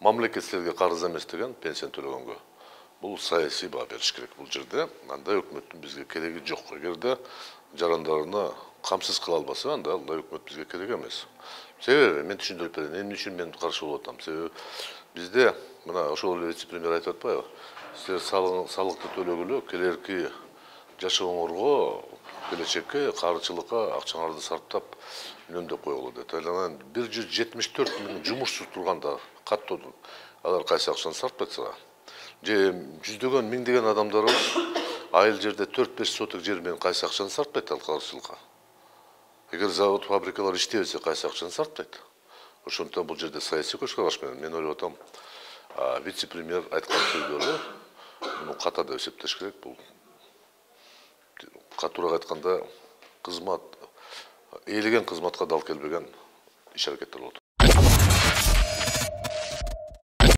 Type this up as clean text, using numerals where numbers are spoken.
мамлекет силерге карыз эмес деген пенсия төлөгөнгө. Бул саясий баа бериш керек бул жерде. Анда өкмөттүн бизге кереги жок. Эгерде жарандарына камсыз кыла албаса, анда өкмөт бизге керек эмес. Себеби мен түшүндүрүп берейин. Эмне үчүн мен каршы болуп атам? Себеби бизде мына ошол эле вице-премьер айтып атпайбы? Силер салыкты төлөгүлө келерки жашооңорго, келечекке, каржылыкка акчаңарды сарптап үнөмдөп койгула дейт. Анан 174 миң жумушсуз турганда каттоодун алар кайсы акчаны сарптайт? Же жүздөгөн миңдеген адамдарыбыз айыл жерде 4-5 соток жер менен кайсы акчаны сарптайт ал каржылыкка? Эгер завод, фабрикалар иштебесе кайсы акчаны сарптайт? Ошондуктан бул жерде саясий көчкараш менен мен ойлоп атам, вице-премьер айткан сөздөрү муну ката деп эсептеш керек. Бул катуураак айтканда кызмат ээлеген кызматка дал келбеген иш аракеттер болот.